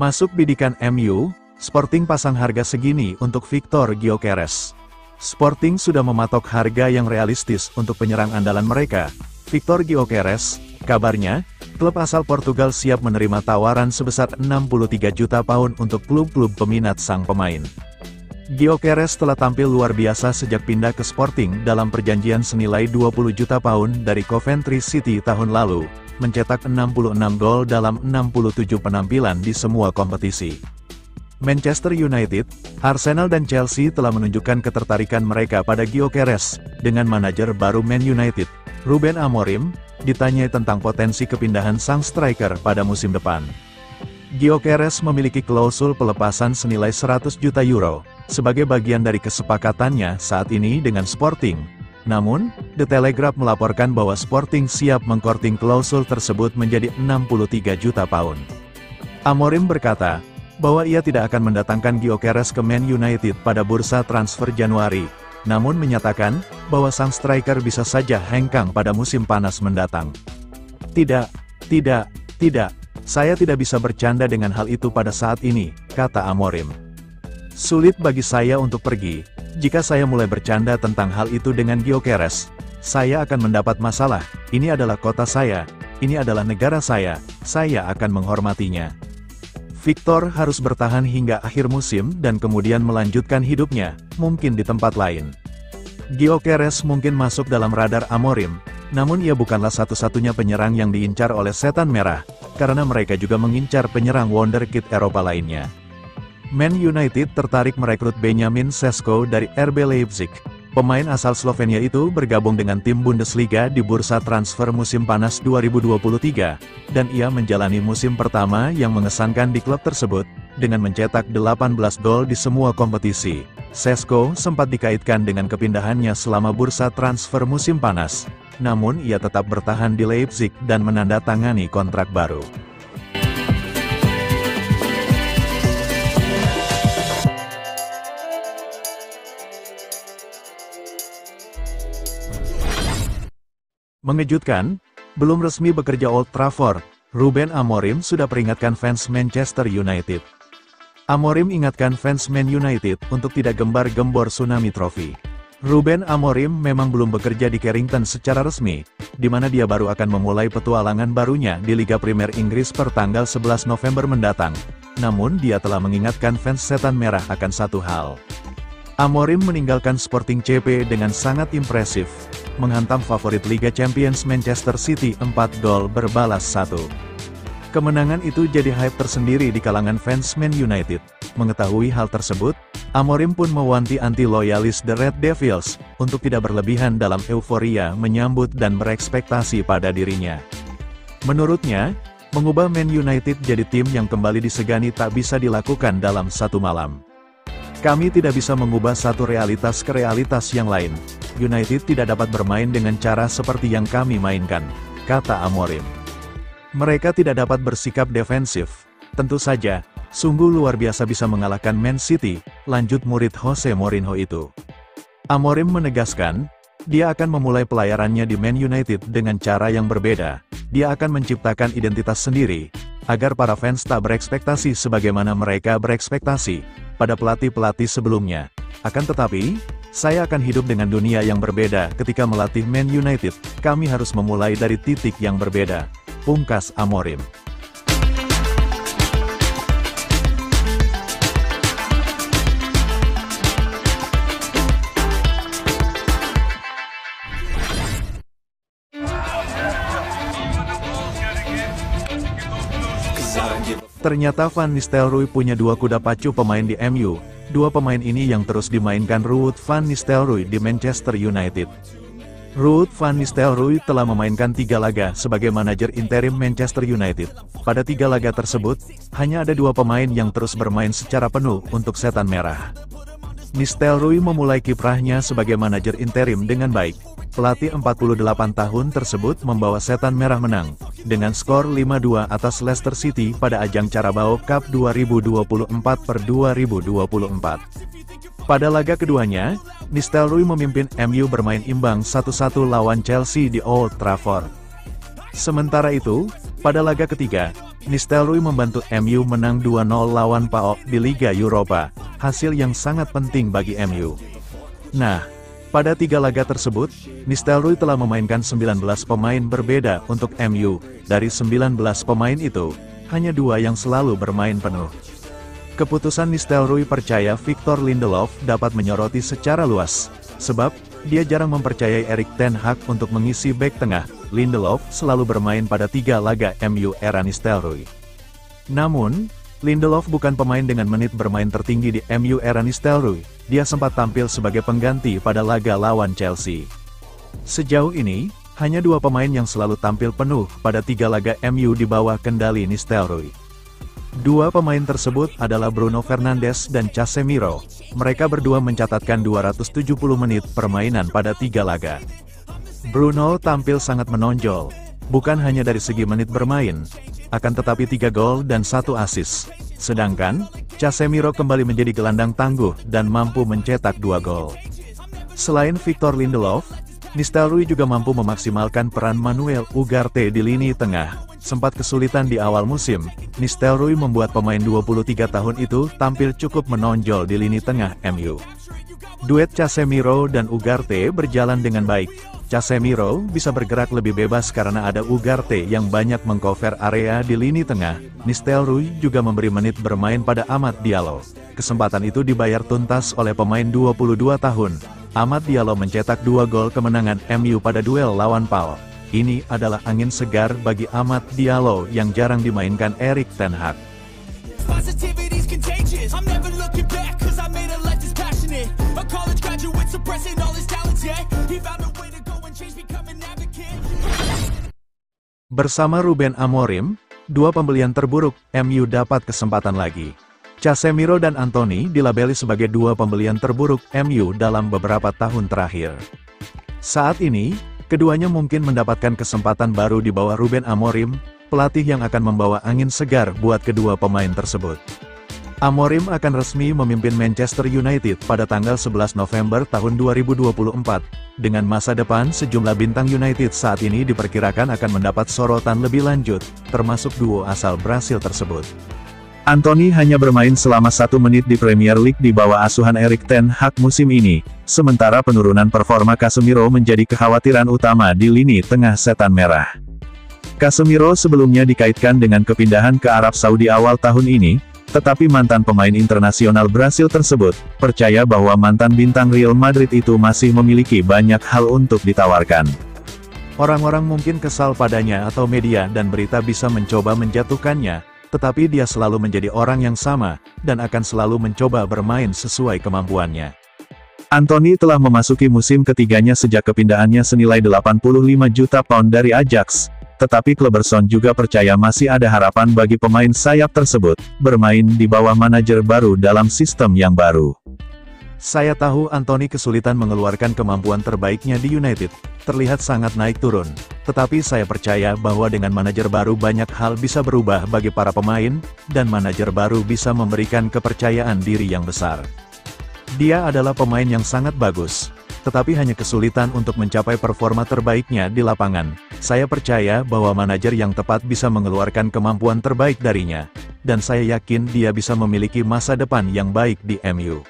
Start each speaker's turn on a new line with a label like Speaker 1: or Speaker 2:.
Speaker 1: Masuk bidikan MU, Sporting pasang harga segini untuk Victor Gyökeres. Sporting sudah mematok harga yang realistis untuk penyerang andalan mereka, Victor Gyökeres. Kabarnya, klub asal Portugal siap menerima tawaran sebesar 63 juta pound untuk klub-klub peminat sang pemain. Gyökeres telah tampil luar biasa sejak pindah ke Sporting dalam perjanjian senilai 20 juta pound dari Coventry City tahun lalu, mencetak 66 gol dalam 67 penampilan di semua kompetisi. Manchester United, Arsenal dan Chelsea telah menunjukkan ketertarikan mereka pada Gyökeres, dengan manajer baru Man United, Ruben Amorim, ditanyai tentang potensi kepindahan sang striker pada musim depan. Gyökeres memiliki klausul pelepasan senilai 100 juta euro, sebagai bagian dari kesepakatannya saat ini dengan Sporting. Namun, The Telegraph melaporkan bahwa Sporting siap mengkorting klausul tersebut menjadi 63 juta pound. Amorim berkata, bahwa ia tidak akan mendatangkan Gyökeres ke Man United pada bursa transfer Januari, namun menyatakan, bahwa sang striker bisa saja hengkang pada musim panas mendatang. Tidak, saya tidak bisa bercanda dengan hal itu pada saat ini, kata Amorim. Sulit bagi saya untuk pergi, jika saya mulai bercanda tentang hal itu dengan Gyökeres, saya akan mendapat masalah. Ini adalah kota saya, ini adalah negara saya akan menghormatinya. Victor harus bertahan hingga akhir musim dan kemudian melanjutkan hidupnya, mungkin di tempat lain. Gyökeres mungkin masuk dalam radar Amorim, namun ia bukanlah satu-satunya penyerang yang diincar oleh Setan Merah, karena mereka juga mengincar penyerang wonderkid Eropa lainnya. Man United tertarik merekrut Benjamin Sesko dari RB Leipzig. Pemain asal Slovenia itu bergabung dengan tim Bundesliga di bursa transfer musim panas 2023, dan ia menjalani musim pertama yang mengesankan di klub tersebut, dengan mencetak 18 gol di semua kompetisi. Sesko sempat dikaitkan dengan kepindahannya selama bursa transfer musim panas, namun ia tetap bertahan di Leipzig dan menandatangani kontrak baru. Mengejutkan, belum resmi bekerja Old Trafford, Ruben Amorim sudah peringatkan fans Manchester United. Amorim ingatkan fans Man United untuk tidak gembar-gembor Tsunami Trophy. Ruben Amorim memang belum bekerja di Carrington secara resmi, di mana dia baru akan memulai petualangan barunya di Liga Premier Inggris per tanggal 11 November mendatang. Namun dia telah mengingatkan fans Setan Merah akan satu hal. Amorim meninggalkan Sporting CP dengan sangat impresif, menghantam favorit Liga Champions Manchester City 4 gol berbalas 1. Kemenangan itu jadi hype tersendiri di kalangan fans Man United. Mengetahui hal tersebut, Amorim pun mewanti anti-loyalis The Red Devils, untuk tidak berlebihan dalam euforia menyambut dan berekspektasi pada dirinya. Menurutnya, mengubah Man United jadi tim yang kembali disegani tak bisa dilakukan dalam satu malam. Kami tidak bisa mengubah satu realitas ke realitas yang lain. United tidak dapat bermain dengan cara seperti yang kami mainkan, kata Amorim. Mereka tidak dapat bersikap defensif. Tentu saja, sungguh luar biasa bisa mengalahkan Man City, lanjut murid Jose Mourinho itu. Amorim menegaskan, dia akan memulai pelayarannya di Man United dengan cara yang berbeda. Dia akan menciptakan identitas sendiri, agar para fans tak berekspektasi sebagaimana mereka berekspektasi pada pelatih-pelatih sebelumnya. Akan tetapi, saya akan hidup dengan dunia yang berbeda ketika melatih Man United. Kami harus memulai dari titik yang berbeda, pungkas Amorim. Ternyata Van Nistelrooy punya dua kuda pacu pemain di MU. Dua pemain ini yang terus dimainkan Ruud van Nistelrooy di Manchester United. Ruud van Nistelrooy telah memainkan 3 laga sebagai manajer interim Manchester United. Pada 3 laga tersebut, hanya ada 2 pemain yang terus bermain secara penuh untuk Setan Merah. Nistelrooy memulai kiprahnya sebagai manajer interim dengan baik. Pelatih 48 tahun tersebut membawa Setan Merah menang, dengan skor 5-2 atas Leicester City pada ajang Carabao Cup 2024/2024. Pada laga keduanya, Nistelrooy memimpin MU bermain imbang 1-1 lawan Chelsea di Old Trafford. Sementara itu, pada laga ketiga, Nistelrooy membantu MU menang 2-0 lawan PAOK di Liga Eropa, hasil yang sangat penting bagi MU. Nah, pada 3 laga tersebut, Nistelrooy telah memainkan 19 pemain berbeda untuk MU. Dari 19 pemain itu, hanya 2 yang selalu bermain penuh. Keputusan Nistelrooy percaya Victor Lindelof dapat menyoroti secara luas, sebab dia jarang mempercayai Erik ten Hag untuk mengisi bek tengah. Lindelof selalu bermain pada 3 laga MU era Nistelrooy. Namun, Lindelof bukan pemain dengan menit bermain tertinggi di MU era Nistelrooy. Dia sempat tampil sebagai pengganti pada laga lawan Chelsea. Sejauh ini, hanya 2 pemain yang selalu tampil penuh pada 3 laga MU di bawah kendali Nistelrooy. 2 pemain tersebut adalah Bruno Fernandes dan Casemiro. Mereka berdua mencatatkan 270 menit permainan pada 3 laga. Bruno tampil sangat menonjol, bukan hanya dari segi menit bermain, akan tetapi 3 gol dan 1 assist. Sedangkan, Casemiro kembali menjadi gelandang tangguh dan mampu mencetak 2 gol. Selain Victor Lindelof, Nistelrooy juga mampu memaksimalkan peran Manuel Ugarte di lini tengah. Sempat kesulitan di awal musim, Nistelrooy membuat pemain 23 tahun itu tampil cukup menonjol di lini tengah MU. Duet Casemiro dan Ugarte berjalan dengan baik. Casemiro bisa bergerak lebih bebas karena ada Ugarte yang banyak mengcover area di lini tengah. Nistelrooy juga memberi menit bermain pada Amad Diallo. Kesempatan itu dibayar tuntas oleh pemain 22 tahun. Amad Diallo mencetak 2 gol kemenangan MU pada duel lawan PAOK. Ini adalah angin segar bagi Amad Diallo yang jarang dimainkan Erik ten Hag. Bersama Ruben Amorim, 2 pembelian terburuk, MU dapat kesempatan lagi. Casemiro dan Anthony dilabeli sebagai 2 pembelian terburuk MU dalam beberapa tahun terakhir. Saat ini, keduanya mungkin mendapatkan kesempatan baru di bawah Ruben Amorim, pelatih yang akan membawa angin segar buat kedua pemain tersebut. Amorim akan resmi memimpin Manchester United pada tanggal 11 November tahun 2024. Dengan masa depan, sejumlah bintang United saat ini diperkirakan akan mendapat sorotan lebih lanjut, termasuk duo asal Brasil tersebut. Anthony hanya bermain selama 1 menit di Premier League di bawah asuhan Erik ten Hag musim ini, sementara penurunan performa Casemiro menjadi kekhawatiran utama di lini tengah setan merah. Casemiro sebelumnya dikaitkan dengan kepindahan ke Arab Saudi awal tahun ini, tetapi mantan pemain internasional Brasil tersebut percaya bahwa mantan bintang Real Madrid itu masih memiliki banyak hal untuk ditawarkan. Orang-orang mungkin kesal padanya atau media dan berita bisa mencoba menjatuhkannya, tetapi dia selalu menjadi orang yang sama, dan akan selalu mencoba bermain sesuai kemampuannya. Anthony telah memasuki musim ketiganya sejak kepindahannya senilai 85 juta pound dari Ajax. Tetapi Kleberson juga percaya masih ada harapan bagi pemain sayap tersebut, bermain di bawah manajer baru dalam sistem yang baru. Saya tahu Anthony kesulitan mengeluarkan kemampuan terbaiknya di United, terlihat sangat naik turun. Tetapi saya percaya bahwa dengan manajer baru banyak hal bisa berubah bagi para pemain, dan manajer baru bisa memberikan kepercayaan diri yang besar. Dia adalah pemain yang sangat bagus, tetapi hanya kesulitan untuk mencapai performa terbaiknya di lapangan. Saya percaya bahwa manajer yang tepat bisa mengeluarkan kemampuan terbaik darinya, dan saya yakin dia bisa memiliki masa depan yang baik di MU.